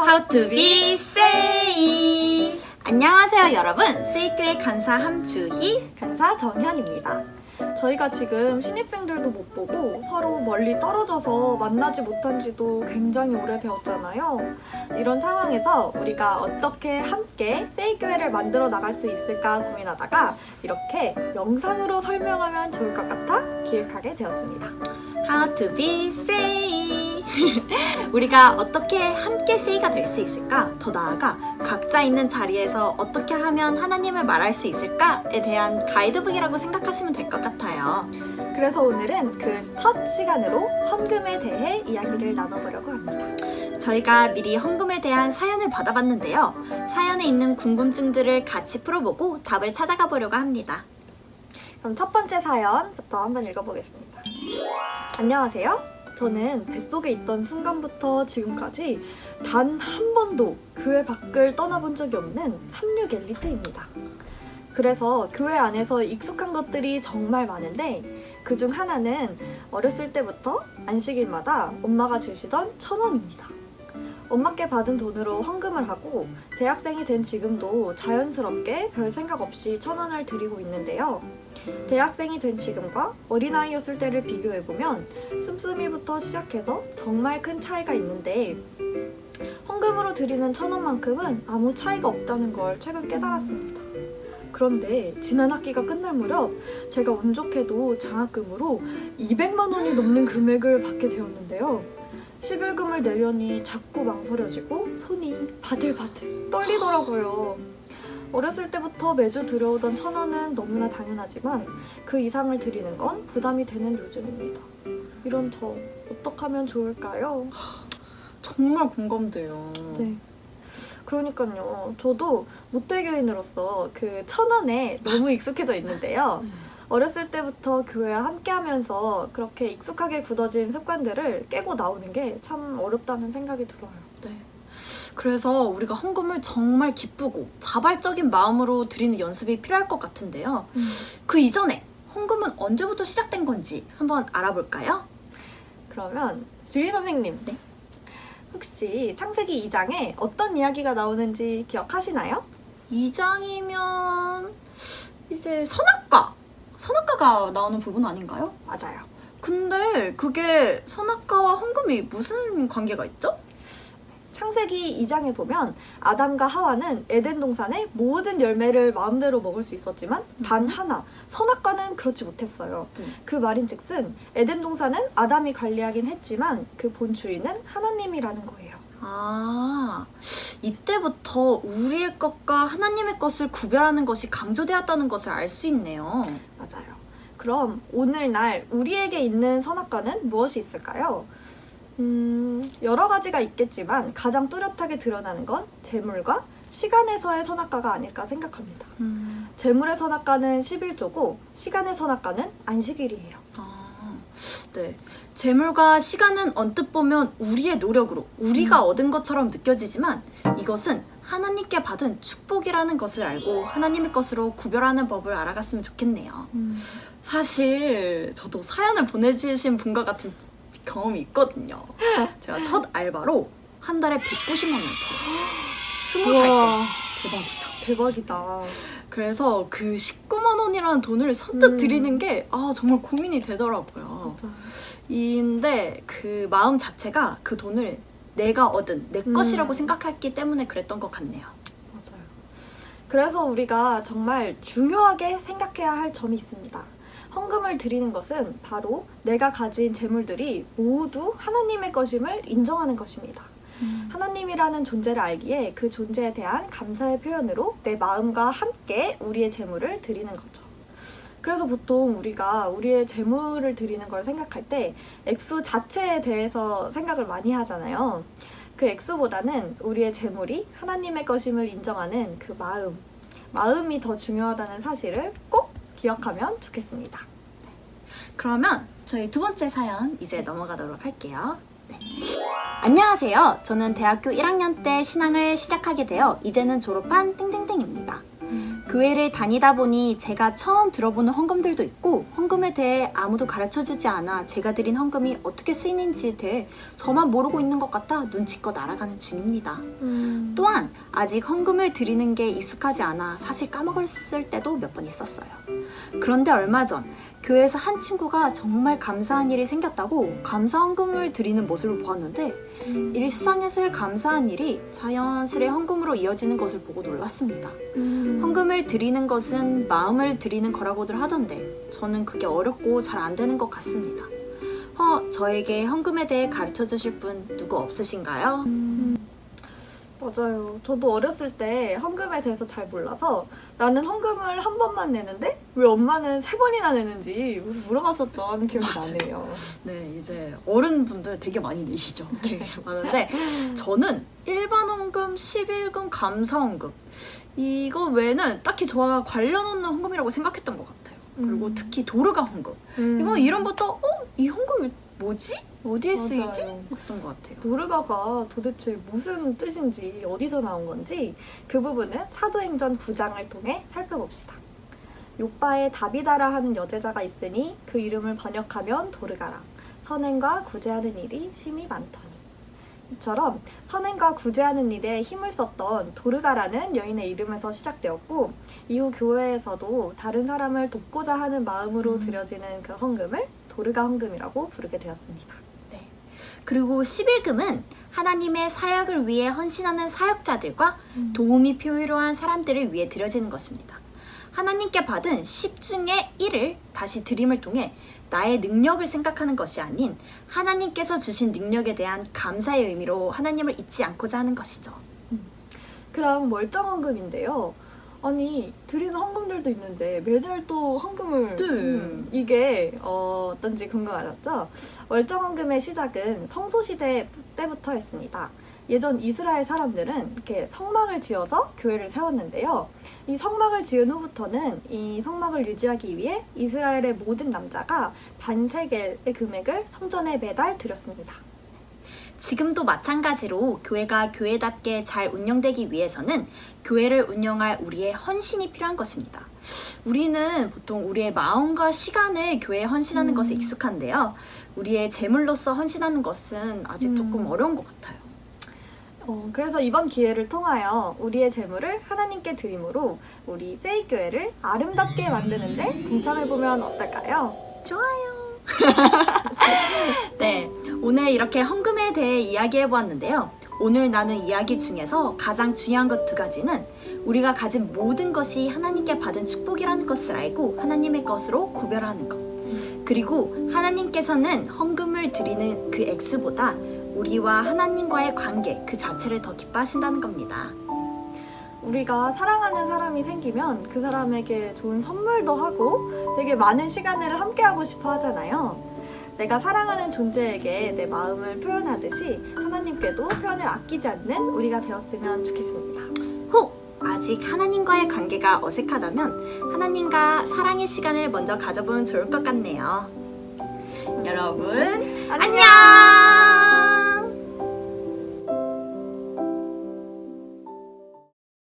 How to be say. 안녕하세요 여러분, 세이교회 간사 함주희, 간사 정현입니다. 저희가 지금 신입생들도 못 보고 서로 멀리 떨어져서 만나지 못한 지도 굉장히 오래되었잖아요. 이런 상황에서 우리가 어떻게 함께 세이교회를 만들어 나갈 수 있을까 고민하다가 이렇게 영상으로 설명하면 좋을 것 같아 기획하게 되었습니다. How to be say. 우리가 어떻게 함께 세이가 될 수 있을까? 더 나아가 각자 있는 자리에서 어떻게 하면 하나님을 말할 수 있을까에 대한 가이드북이라고 생각하시면 될 것 같아요. 그래서 오늘은 그 첫 시간으로 헌금에 대해 이야기를 나눠보려고 합니다. 저희가 미리 헌금에 대한 사연을 받아봤는데요. 사연에 있는 궁금증들을 같이 풀어보고 답을 찾아가 보려고 합니다. 그럼 첫 번째 사연부터 한번 읽어보겠습니다. 안녕하세요. 저는 뱃속에 있던 순간부터 지금까지 단 한 번도 교회 밖을 떠나본 적이 없는 36 엘리트입니다. 그래서 교회 안에서 익숙한 것들이 정말 많은데 그중 하나는 어렸을 때부터 안식일마다 엄마가 주시던 1,000원입니다. 엄마께 받은 돈으로 헌금을 하고 대학생이 된 지금도 자연스럽게 별 생각 없이 1,000원을 드리고 있는데요. 대학생이 된 지금과 어린아이였을 때를 비교해보면 씀씀이부터 시작해서 정말 큰 차이가 있는데 헌금으로 드리는 1,000원만큼은 아무 차이가 없다는 걸 최근 깨달았습니다. 그런데 지난 학기가 끝날 무렵 제가 운 좋게도 장학금으로 200만 원이 넘는 금액을 받게 되었는데요. 11금을 내려니 자꾸 망설여지고 손이 바들바들 떨리더라고요. 어렸을 때부터 매주 들여오던 1,000원은 너무나 당연하지만 그 이상을 드리는 건 부담이 되는 요즘입니다. 이런 저 어떻게 하면 좋을까요? 정말 공감돼요. 네. 그러니까요. 저도 모태교인으로서 그 1,000원에 너무 익숙해져 있는데요. 어렸을 때부터 교회와 함께하면서 그렇게 익숙하게 굳어진 습관들을 깨고 나오는 게 참 어렵다는 생각이 들어요. 네. 그래서 우리가 헌금을 정말 기쁘고 자발적인 마음으로 드리는 연습이 필요할 것 같은데요. 그 이전에 헌금은 언제부터 시작된 건지 한번 알아볼까요? 그러면 주희 선생님, 네. 혹시 창세기 2장에 어떤 이야기가 나오는지 기억하시나요? 2장이면 이제 선악과가 나오는 부분 아닌가요? 맞아요. 근데 그게 선악과와 헌금이 무슨 관계가 있죠? 창세기 2장에 보면 아담과 하와는 에덴 동산의 모든 열매를 마음대로 먹을 수 있었지만 단 하나, 선악과는 그렇지 못했어요. 그 말인즉슨 에덴 동산은 아담이 관리하긴 했지만 그 본 주인은 하나님이라는 거예요. 아, 이때부터 우리의 것과 하나님의 것을 구별하는 것이 강조되었다는 것을 알 수 있네요. 맞아요. 그럼 오늘날 우리에게 있는 선악과는 무엇이 있을까요? 여러 가지가 있겠지만 가장 뚜렷하게 드러나는 건 재물과 시간에서의 선악과가 아닐까 생각합니다. 재물의 선악과는 11조고 시간의 선악과는 안식일이에요. 네. 재물과 시간은 언뜻 보면 우리의 노력으로 우리가 얻은 것처럼 느껴지지만 이것은 하나님께 받은 축복이라는 것을 알고 하나님의 것으로 구별하는 법을 알아갔으면 좋겠네요. 사실 저도 사연을 보내주신 분과 같은 경험이 있거든요. 제가 첫 알바로 한 달에 190만 원을 벌었어요. 20살 때. 대박이죠. 대박이다. 그래서 그 19만 원이라는 돈을 선뜻 드리는 게 정말 고민이 되더라고요. 근데 그 마음 자체가 그 돈을 내가 얻은 내 것이라고 생각했기 때문에 그랬던 것 같네요. 맞아요. 그래서 우리가 정말 중요하게 생각해야 할 점이 있습니다. 헌금을 드리는 것은 바로 내가 가진 재물들이 모두 하나님의 것임을 인정하는 것입니다. 하나님이라는 존재를 알기에 그 존재에 대한 감사의 표현으로 내 마음과 함께 우리의 재물을 드리는 거죠. 그래서 보통 우리가 우리의 재물을 드리는 걸 생각할 때 액수 자체에 대해서 생각을 많이 하잖아요. 그 액수보다는 우리의 재물이 하나님의 것임을 인정하는 그 마음이 더 중요하다는 사실을 꼭 기억하면 좋겠습니다. 그러면 저희 두 번째 사연 이제 넘어가도록 할게요. 네. 안녕하세요. 저는 대학교 1학년 때 신앙을 시작하게 되어 이제는 졸업한 땡땡땡입니다. 교회를 다니다 보니 제가 처음 들어보는 헌금들도 있고 헌금에 대해 아무도 가르쳐주지 않아 제가 드린 헌금이 어떻게 쓰이는지에 대해 저만 모르고 있는 것 같아 눈치껏 알아가는 중입니다. 또한 아직 헌금을 드리는 게 익숙하지 않아 사실 까먹었을 때도 몇 번 있었어요. 그런데 얼마 전 교회에서 한 친구가 정말 감사한 일이 생겼다고 감사 헌금을 드리는 모습을 보았는데 일상에서의 감사한 일이 자연스레 헌금으로 이어지는 것을 보고 놀랐습니다. 헌금을 드리는 것은 마음을 드리는 거라고들 하던데 저는 그게 어렵고 잘 안 되는 것 같습니다. 저에게 헌금에 대해 가르쳐 주실 분 누구 없으신가요? 맞아요. 저도 어렸을 때 헌금에 대해서 잘 몰라서 나는 헌금을 한 번만 내는데 왜 엄마는 3번이나 내는지 물어봤었던 기억이 나네요. 네, 이제 어른분들 되게 많이 내시죠. 되게 많은데 저는 일반 헌금, 11금, 감사 헌금 이거 외에는 딱히 저와 관련 없는 헌금이라고 생각했던 것 같아요. 그리고 특히 도르가 헌금 이거 이름부터 이 헌금이 뭐지? 어디에 쓰이지? 맞아요. 했던 것 같아요. 도르가가 도대체 무슨 뜻인지 어디서 나온 건지 그 부분은 사도행전 9장을 통해 살펴봅시다. 요빠에 다비다라 하는 여제자가 있으니 그 이름을 번역하면 도르가라. 선행과 구제하는 일이 심히 많더니. 이처럼 선행과 구제하는 일에 힘을 썼던 도르가라는 여인의 이름에서 시작되었고 이후 교회에서도 다른 사람을 돕고자 하는 마음으로 드려지는 그 헌금을 도르가 헌금이라고 부르게 되었습니다. 그리고 11금은 하나님의 사역을 위해 헌신하는 사역자들과 도움이 필요한 사람들을 위해 드려지는 것입니다. 하나님께 받은 10 중에 1을 다시 드림을 통해 나의 능력을 생각하는 것이 아닌 하나님께서 주신 능력에 대한 감사의 의미로 하나님을 잊지 않고자 하는 것이죠. 그 다음 월정헌금인데요. 아니 드리는 헌금들도 있는데 매달 또 헌금을 이게 어떤지 궁금하셨죠? 월정헌금의 시작은 성소시대 때부터였습니다. 예전 이스라엘 사람들은 이렇게 성막을 지어서 교회를 세웠는데요. 이 성막을 지은 후부터는 이 성막을 유지하기 위해 이스라엘의 모든 남자가 반세겔의 금액을 성전에 매달 드렸습니다. 지금도 마찬가지로 교회가 교회답게 잘 운영되기 위해서는 교회를 운영할 우리의 헌신이 필요한 것입니다. 우리는 보통 우리의 마음과 시간을 교회에 헌신하는 것에 익숙한데요. 우리의 재물로서 헌신하는 것은 아직 조금 어려운 것 같아요. 그래서 이번 기회를 통하여 우리의 재물을 하나님께 드림으로 우리 세이교회를 아름답게 만드는데 동참해보면 어떨까요? 좋아요. 네, 오늘 이렇게 헌금에 대해 이야기해보았는데요. 오늘 나눈 이야기 중에서 가장 중요한 것 2가지는 우리가 가진 모든 것이 하나님께 받은 축복이라는 것을 알고 하나님의 것으로 구별하는 것. 그리고 하나님께서는 헌금을 드리는 그 액수보다 우리와 하나님과의 관계 그 자체를 더 기뻐하신다는 겁니다. 우리가 사랑하는 사람이 생기면 그 사람에게 좋은 선물도 하고 되게 많은 시간을 함께하고 싶어 하잖아요. 내가 사랑하는 존재에게 내 마음을 표현하듯이 하나님께도 표현을 아끼지 않는 우리가 되었으면 좋겠습니다. 아직 하나님과의 관계가 어색하다면 하나님과 사랑의 시간을 먼저 가져보면 좋을 것 같네요. 여러분, 안녕!